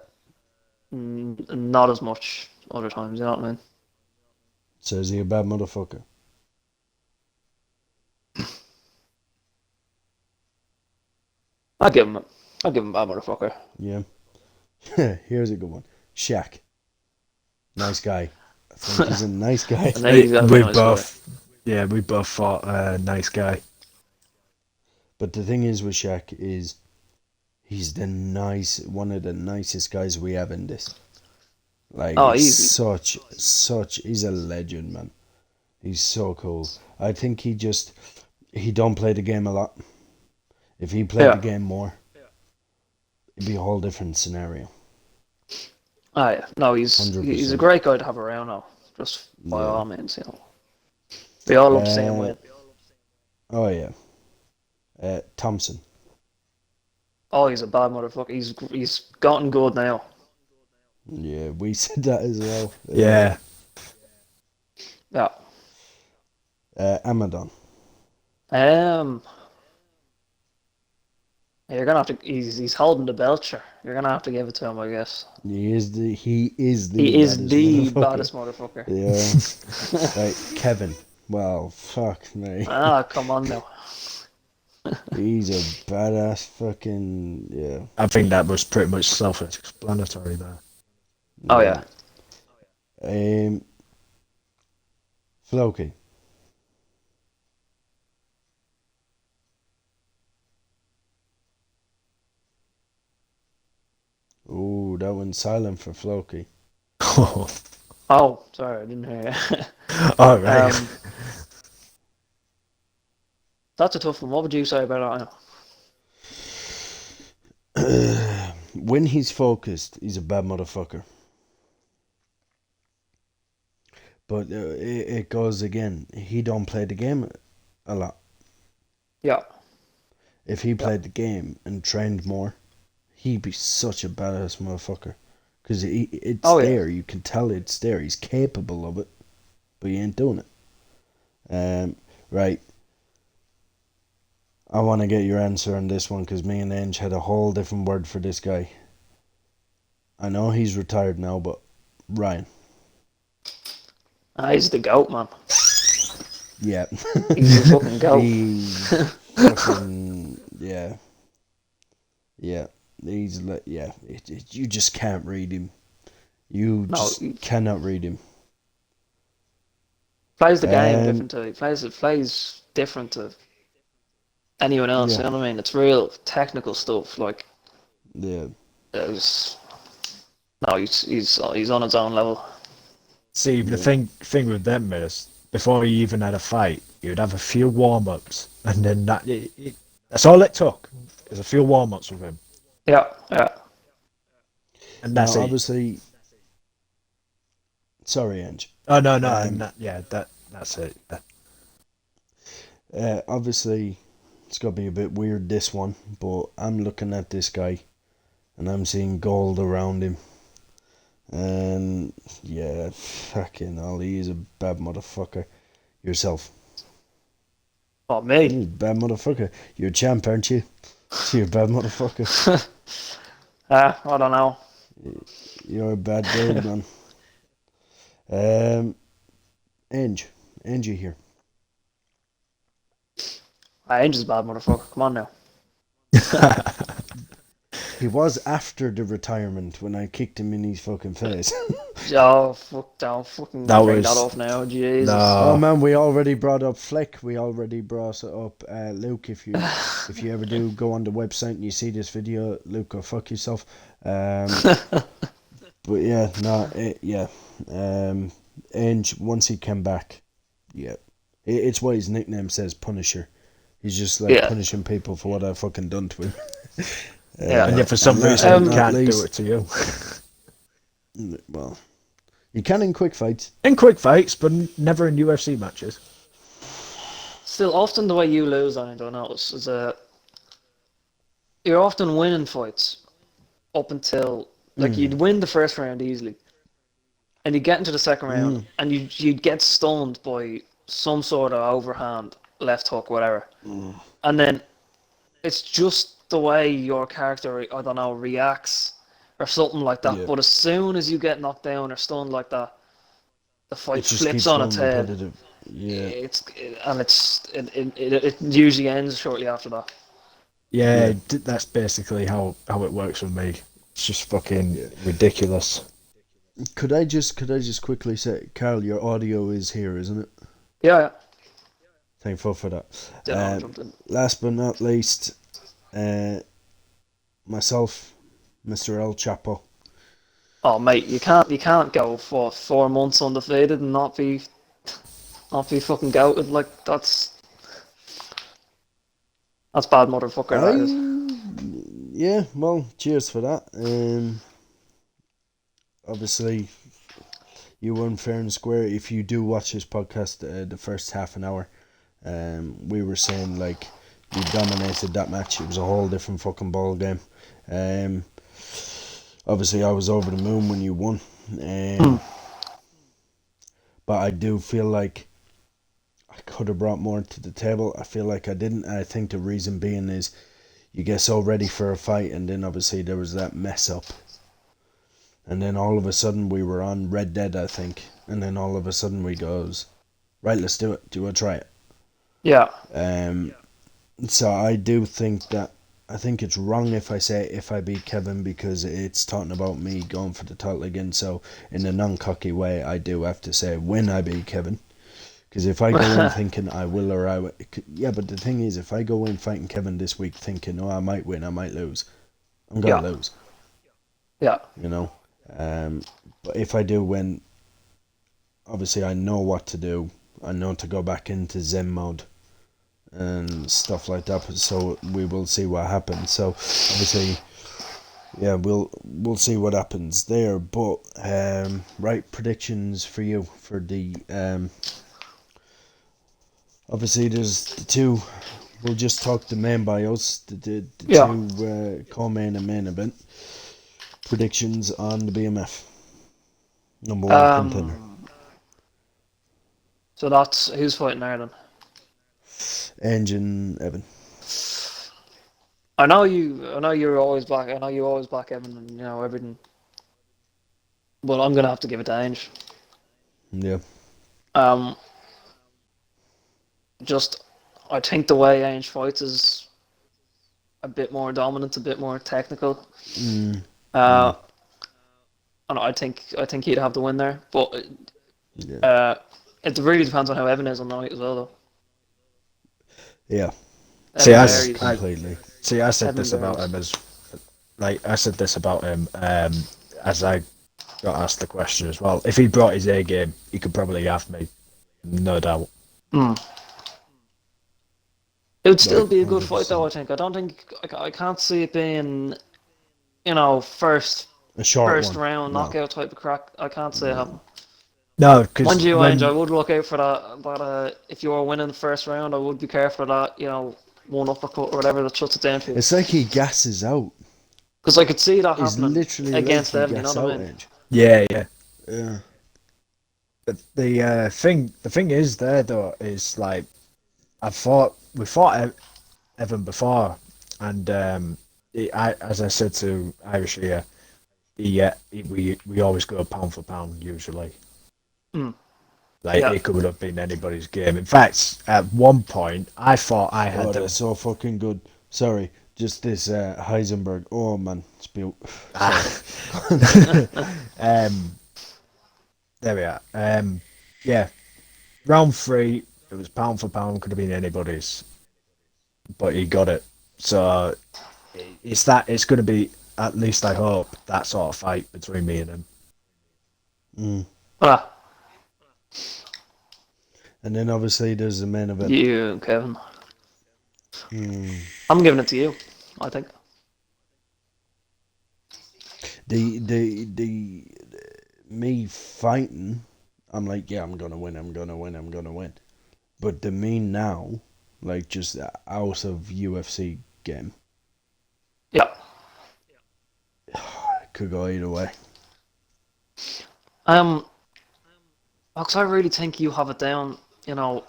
as much other times. You know what I mean? So is he a bad motherfucker? I'll give him a bad motherfucker. Yeah. Here's a good one. Shaq. Nice guy. I think he's a nice guy. I think he's got a We nice both, yeah, we both thought nice guy. But the thing is with Shaq is he's one of the nicest guys we have in this. Like, Oh, he's easy. he's a legend, man. He's so cool. I think he don't play the game a lot. If he played Yeah. the game more, it'd be a whole different scenario. Oh yeah, no, he's a 100%. great guy to have around now. Just by Yeah. all means, you know. We all love seeing him win. Oh yeah. Thompson. Oh, he's a bad motherfucker. He's gotten good now. Yeah, we said that as well. Yeah. Yeah. Amadon. You're gonna have to. He's holding the belcher. You're gonna have to give it to him, I guess. He is the Baddest motherfucker. Yeah. Right, Kevin. Well, fuck me. Ah, come on now. He's a badass fucking yeah. I think that was pretty much self-explanatory there. Oh yeah. Floki. Ooh, that went silent for Floki. Oh, sorry, I didn't hear you. All right. That's a tough one. What would you say about When he's focused, he's a bad motherfucker. But it goes again. He don't play the game a lot. Yeah. If he played the game and trained more, he'd be such a badass motherfucker. Because it's there. You can tell it's there. He's capable of it. But he ain't doing it. Right. I want to get your answer on this one because me and Ange had a whole different word for this guy. I know he's retired now, but Ryan. He's the goat, man. Yeah. He's the fucking goat. He's fucking, yeah. Yeah. He's like, yeah. You just can't read him. You just cannot read him. Plays the game different to plays different to anyone else. You know what I mean? It's real technical stuff. Like, yeah. He's on his own level. See, the thing with them is, before you even had a fight, you'd have a few warm-ups, and then that's all it took. Is a few warm-ups with him. Yeah. And that's now, it. Obviously. Sorry, Ange. Oh no, that's it. Obviously, it's got to be a bit weird, this one, but I'm looking at this guy and I'm seeing gold around him. And yeah, fucking hell, he is a bad motherfucker. Yourself. Oh, me? You're a bad motherfucker. You're a champ, aren't you? You're a bad motherfucker. I don't know. You're a bad dude, man. Angie here. Angel's a bad motherfucker. Come on now. He was after the retirement when I kicked him in his fucking face. Oh, don't fucking bring that off now, Jesus. No. Oh man, we already brought up Fleck. We already brought up Luke. If you ever do go on the website and you see this video, Luke, go fuck yourself. But yeah, Ange, once he came back, it's why his nickname says Punisher. He's just like punishing people for what I've fucking done to him. And yet for some reason he can't do it to you. Well, you can in quick fights. In quick fights, but never in UFC matches. Still, often the way you lose, I don't notice, is you're often winning fights up until like Mm. you'd win the first round easily, and you get into the second round, Mm. and you'd get stunned by some sort of overhand, left hook, whatever, Mm. and then it's just the way your character, I don't know, reacts or something like that. Yeah. But as soon as you get knocked down or stunned like that, the It fight just flips keeps on going its head. repetitive. Yeah. It usually ends shortly after that. Yeah, Yeah. that's basically how it works with me. It's just fucking Yeah. ridiculous. Could I just quickly say, Carl, your audio is here, isn't it? Yeah, yeah. Thankful for that. Dead on jumped in. Last but not least, uh, myself, Mr. El Chapo. Oh mate, you can't go for 4 months undefeated and not be fucking goated. Like that's bad motherfucker. That is. Yeah, well, cheers for that. Obviously, you won fair and square. If you do watch this podcast, the first half an hour, we were saying like you dominated that match. It was a whole different fucking ball game. Um, obviously, I was over the moon when you won. But I do feel like I could have brought more to the table. I feel like I didn't. I think the reason being is you get so ready for a fight, and then obviously there was that mess up. And then all of a sudden we were on Red Dead, I think. And then all of a sudden we goes, right, let's do it. Do you want to try it? Yeah. Um, so I do think that I think it's wrong if I say if I beat Kevin because it's talking about me going for the title again. So in a non-cocky way, I do have to say when I beat Kevin. Because if I go in thinking I will or I will, yeah, but the thing is, if I go in fighting Kevin this week thinking, oh, I might win, I might lose, I'm gonna Yeah. lose, Yeah. you know. But if I do win, obviously I know what to do. I know to go back into Zen mode and stuff like that. So we will see what happens. So obviously, yeah, we'll see what happens there. But right, predictions for you for the obviously there's the two. We'll just talk the main bios, the Yeah. two co-main and main event predictions on the BMF number one contender. So that's who's fighting Ireland. Engine Evan. I know you. I know you're always back. I know you always back Evan and everything. But I'm gonna have to give it to Ange. Yeah. Um, just I think the way Ange fights is a bit more dominant, a bit more technical. Mm. Uh, and I think he'd have the win there. But Yeah. it really depends on how Evan is on the night as well, though. Yeah. See, Evan I, varies. Completely. I said Evan this about varies. him I said this about him as I got asked the question as well. If he brought his A game, he could probably have me, no doubt. Mm. It would still Right, be a good fight, though. 100%. I think. I don't think I can't see it being, first A short first one. round No. knockout type of crack. I can't see it happen. No, Mind because you, Ange, I when would look out for that. But if you were winning the first round, I would be careful of that. One uppercut or whatever that shuts it down for you. It's like he gasses out. Because I could see that It's happening literally like against he Evan. You know gasses what I out, mean? Edge. yeah, Yeah. but the thing is there though is like we fought Evan before, and as I said to Irish here, we always go pound for pound usually. Mm. Like Yeah. it could have been anybody's game. In fact, at one point I thought I had Oh, them. they're so fucking good. Sorry, just this Heisenberg. Oh man, it's beautiful. There we are. Yeah, round 3 it was pound for pound, could have been anybody's, but he got it. So it's going to be, at least I hope, that sort of fight between me and him. Mm. Ah, And then obviously there's the main event. you, Kevin. Mm. I'm giving it to you. I think. The me fighting, I'm like, yeah, I'm gonna win. I'm gonna win. I'm gonna win. But the me now, like just out of UFC game, Yeah. It could go either way. Um, because I really think you have it down, you know,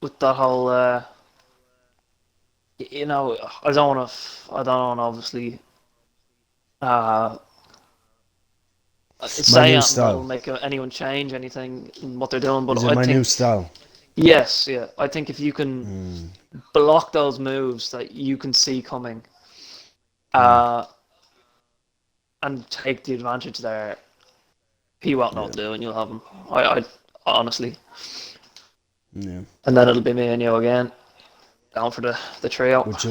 with that whole, you know, I don't want to obviously, uh, It's my say new anything that'll style. make anyone change anything in what they're doing, but Is it I my new think, style? yes, yeah, I think if you can Mm, block those moves that you can see coming, mm, uh, and take the advantage there, he won't know yeah, what to do, and you'll have him. I honestly, yeah. and then it'll be me and you again, down for the trio. Which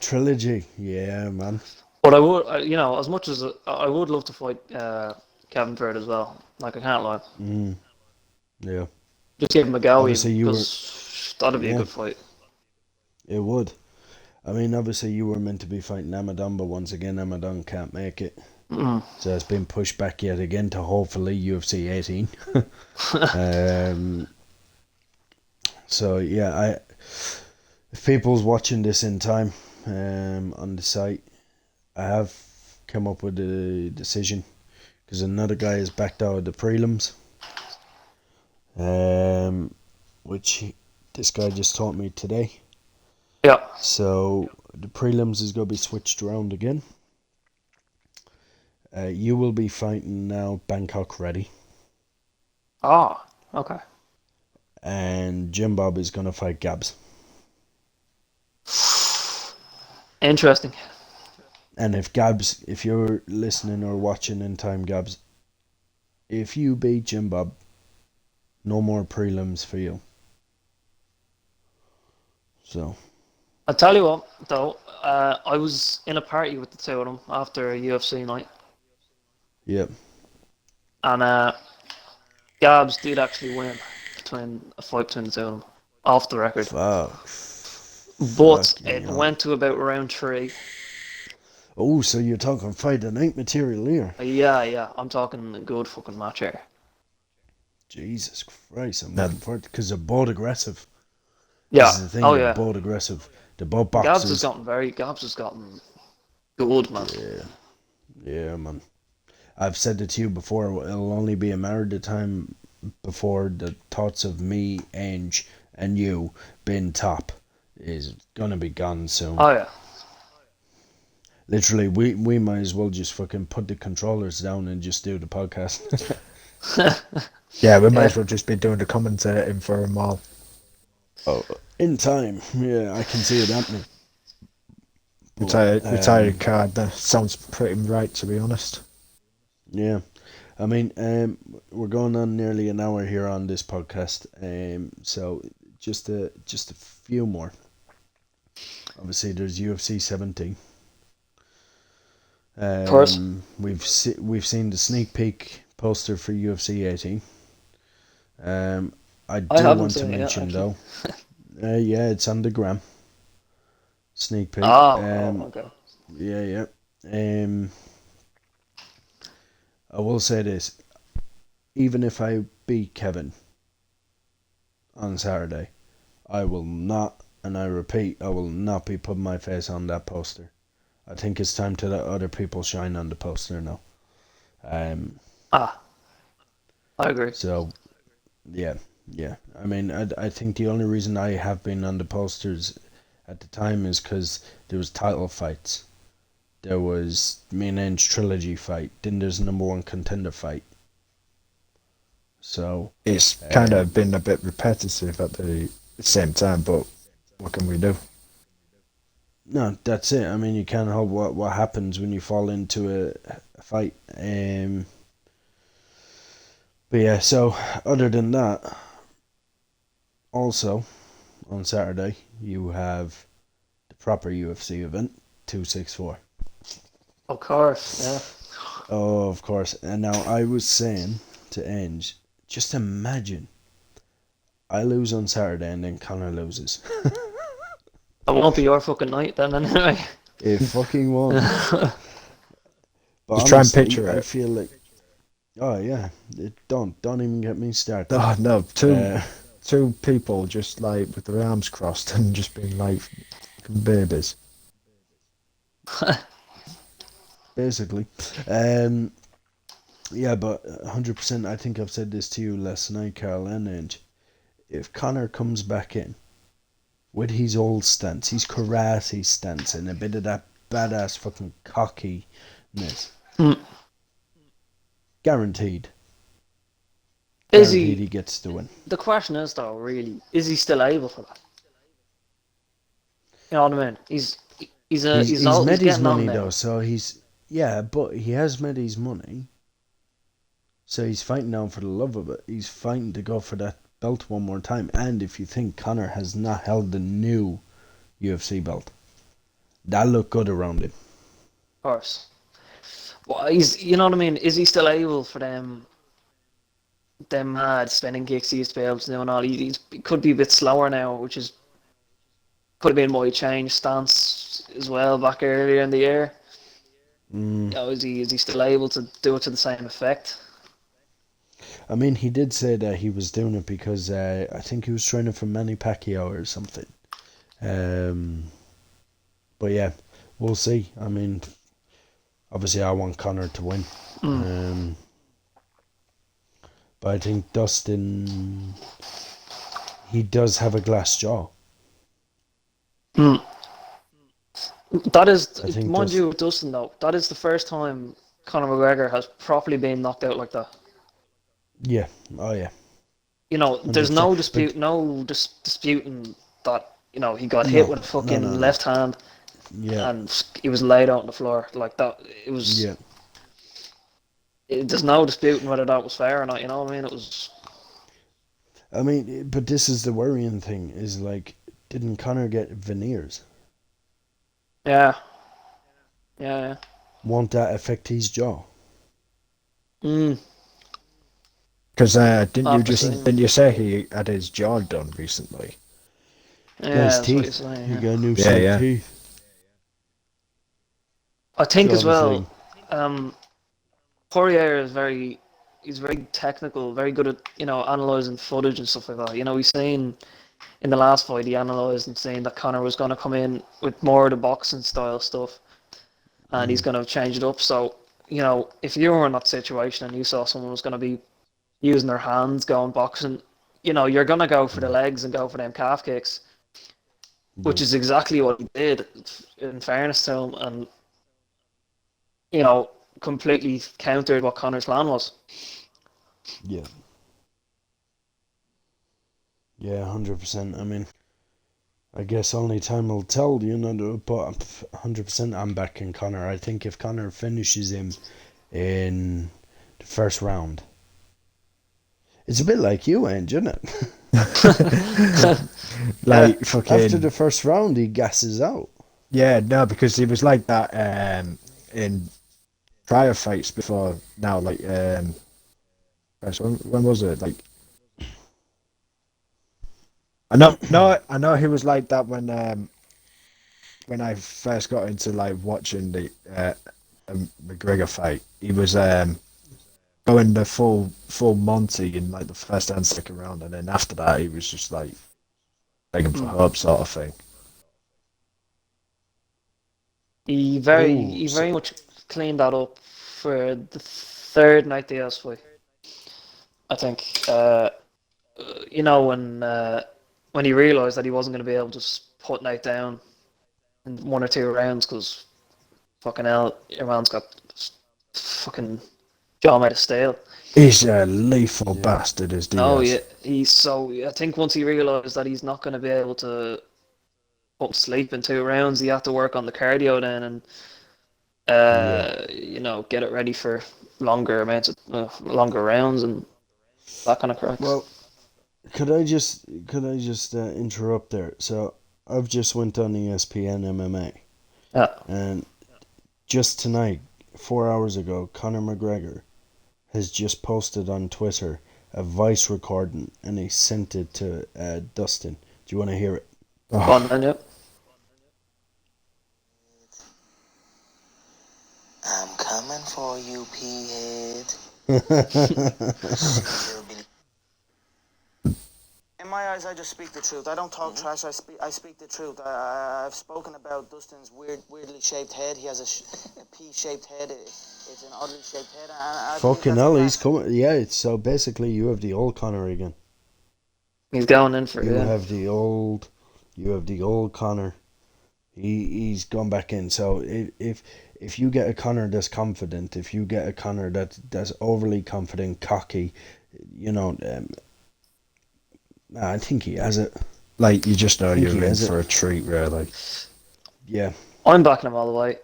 trilogy? Yeah, man. But I would, you know, as much as I would love to fight Kevin for it as well. Like I can't lie, Mm, yeah. just give him a go even Obviously, you were. because that'd be a Yeah, good fight. it would. I mean, obviously, you were meant to be fighting Amadon, but once again, Amadon can't make it. Mm. So it's been pushed back yet again to hopefully UFC 18. um, so yeah, if people's watching this in time on the site, I have come up with a decision because another guy has backed out of the prelims, which this guy just taught me today. Yeah. So the prelims is going to be switched around again. You will be fighting now Bangkok Ready, Ah. Okay. and Jim Bob is going to fight Gabs. Interesting. And if you're listening or watching in time, Gabs, if you beat Jim Bob, no more prelims for you. So, I tell you what, though, I was in a party with the two of them after a UFC night, yep. and Gabs did actually win a fight between the two of them, off the record. Fuck. But Fucking it hell. went to about round 3. Oh, so you're talking fight the night material here. Yeah, I'm talking a good fucking match here. Jesus Christ, I'm Now, looking forward because they're both aggressive. Yeah. This is the thing, Oh they're yeah. both aggressive. They're both Gabs has boxers. gotten good, man. Yeah, man. I've said it to you before, it'll only be a matter of time before the thoughts of me, Ange, and you being top is gonna be gone soon. Oh yeah. Literally, we might as well just fucking put the controllers down and just do the podcast. yeah, we might Yeah. as well just be doing the commentating for them all. Oh, in time, yeah, I can see it happening. Retired card. That sounds pretty right, to be honest. Yeah, I mean, we're going on nearly an hour here on this podcast, so just a few more. Obviously, there's UFC 17. Of course. We've seen the sneak peek poster for UFC 18. I do haven't want to seen it yet, mention actually. though, yeah, it's on the gram. Sneak peek. Oh, okay. Yeah. I will say this: even if I beat Kevin on Saturday, I will not, and I repeat, I will not be putting my face on that poster. I think it's time to let other people shine on the poster now. I agree. So, yeah. I mean, I think the only reason I have been on the posters at the time is because there was title fights. There was me and Ange trilogy fight. Then there's number one contender fight. So It's kind of been a bit repetitive at the same time, but what can we do? no, that's it. I mean, you can't help what happens when you fall into a fight. But yeah, so other than that, also on Saturday you have the proper UFC event 264. Of course, yeah. Oh, of course. And now I was saying to Ange, just imagine I lose on Saturday and then Connor loses. It won't be your fucking night then, anyway. It fucking won't. But Just try and honestly, picture I it. feel like, oh yeah, don't even get me started. Oh no, two people just like with their arms crossed and just being like fucking babies. basically. Um, yeah, but 100%. I think I've said this to you last night, Carl and Ange. If Connor comes back in with his old stance, his karate stance, and a bit of that badass fucking cockiness, Mm. guaranteed, Is guaranteed he? he gets the win. The question is though, really, is he still able for that? You know what I mean? He's He's old. He's made his getting on money though, now. so he's yeah, but he has made his money. So he's fighting now for the love of it. He's fighting to go for that belt one more time. And if you think Connor has not held the new UFC belt, that look good around him. Of course. Well, you know what I mean? Is he still able for them mad spinning kicks he used to be able to do and all? He could be a bit slower now, which is could have been why he changed stance as well back earlier in the year. Mm. You know, is he still able to do it to the same effect? I mean, he did say that he was doing it because I think he was training for Manny Pacquiao or something. Um, but yeah, we'll see. I mean, obviously, I want Connor to win. Mm. But I think Dustin, he does have a glass jaw. Mm. That I is, think mind Dustin, you, Dustin though, that is the first time Conor McGregor has properly been knocked out like that. yeah, oh yeah, You know, there's 100%. no But dispute, no disputing that. You know, he got hit no, with a no, fucking no, no. left hand Yeah, and he was laid out on the floor like that. It was. yeah. There's no disputing whether that was fair or not. You know what I mean? It was. I mean, but this is the worrying thing is like, didn't Connor get veneers? Yeah, yeah, Won't that affect his jaw? yeah. Mm, Because after seeing. didn't you say he had his jaw done recently? No, his Yeah, that's what you're teeth. saying. He Yeah. got a new Yeah, set of yeah. teeth. I think So as well. obviously, Um, Poirier is he's very technical, very good at analyzing footage and stuff like that. You know, he's saying in the last fight he analysed and saying that Connor was going to come in with more of the boxing style stuff, and he's mm, going to change it up. So if you were in that situation and you saw someone was going to be using their hands going boxing, you're going to go for the mm, legs and go for them calf kicks, yeah, which is exactly what he did. In fairness to him, and you know, completely countered what Connor's plan was. yeah, yeah, 100%. I mean, I guess only time will tell, but 100% I'm backing Connor. I think if Connor finishes him in the first round, it's a bit like you, Ange, isn't it? Yeah. Like After the fucking first round, he gasses out. yeah, no, because he was like that in prior fights before now. Like gosh, when was it? Like I know he was like that when I first got into like watching the McGregor fight. He was going the full Monty in like the first and second round, and then after that he was just like begging for Mm. help sort of thing. He Oh, very so much cleaned that up for the third night they asked for. I think when he realised that he wasn't going to be able to just put Knight down in one or two rounds because fucking hell, your man's got fucking jaw made of steel. He's a lethal yeah, bastard, is No, Diaz. I think once he realised that he's not going to be able to put him to sleep in two rounds, he had to work on the cardio then and yeah. get it ready for longer rounds and that kind of crap. Well, could I just interrupt there? So I've just went on ESPN MMA, Yeah. and just tonight, 4 hours ago, Conor McGregor has just posted on Twitter a voice recording, and he sent it to Dustin. Do you want to hear it? Go on Oh, then, yep. I'm coming for you, P-head. Am I guys, I just speak the truth. I don't talk trash. I speak the truth. I've spoken about Dustin's weirdly shaped head. He has a P-shaped head. It's an oddly shaped head. And I believe Fucking that's a hell, fact. he's coming. Yeah, so basically you have the old Connor again. He's going in for it. You Yeah. have the old Connor. He's gone back in. So if you get a Connor that's confident, if you get a Connor that's overly confident, cocky, I think he has it. Like, you just know think you're he in has it. for a treat, really. Yeah, I'm backing him all the way.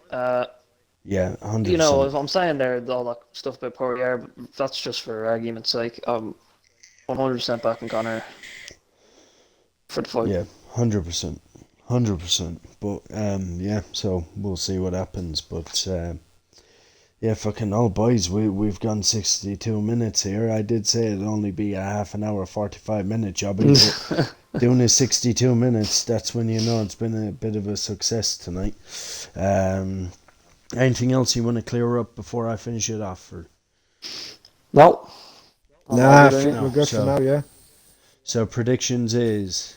yeah, 100%. You know, if I'm saying there all that stuff about Poirier, but that's just for argument's sake. I'm 100% backing Connor for the fight. Yeah, 100%. 100%. But, yeah, so we'll see what happens. But, yeah, fucking all boys, we've gone 62 minutes here. I did say it'd only be a half an hour, 45-minute job. But doing a 62 minutes, that's when you know it's been a bit of a success tonight. Anything else you want to clear up before I finish it off? Or? No. Nah, I good, think yeah. we're good So- for now, yeah. So predictions is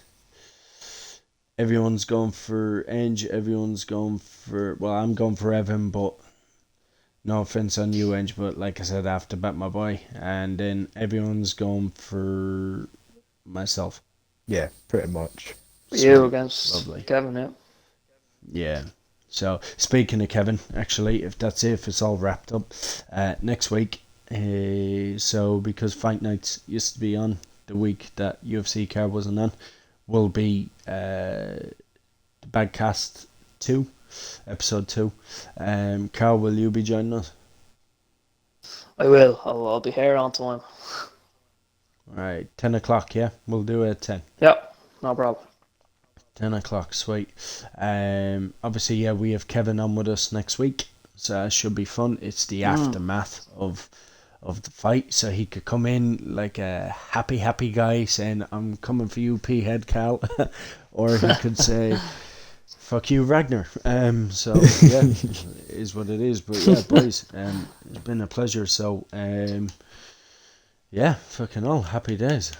everyone's going for Enge, everyone's going for, well, I'm going for Evan, but no offense on you, Enge, but like I said, I have to bet my boy. And then everyone's going for myself. Yeah, pretty much. You against Lovely. Kevin, yeah. Yeah. So speaking of Kevin, actually, if that's it, if it's all wrapped up, next week, so because Fight Nights used to be on the week that UFC card wasn't on, will be the Bagcast 2, episode 2. Carl, will you be joining us? I will. I'll be here on time. Alright, 10 o'clock, yeah? We'll do it at 10. Yep, no problem. 10 o'clock, sweet. Obviously, yeah, we have Kevin on with us next week, so it should be fun. It's the aftermath of the fight, so he could come in like a happy guy saying, I'm coming for you, P-head Cal, or he could say, fuck you, Ragnar. So, yeah, it is what it is. But, yeah, boys, it's been a pleasure. So, yeah, fucking all, happy days.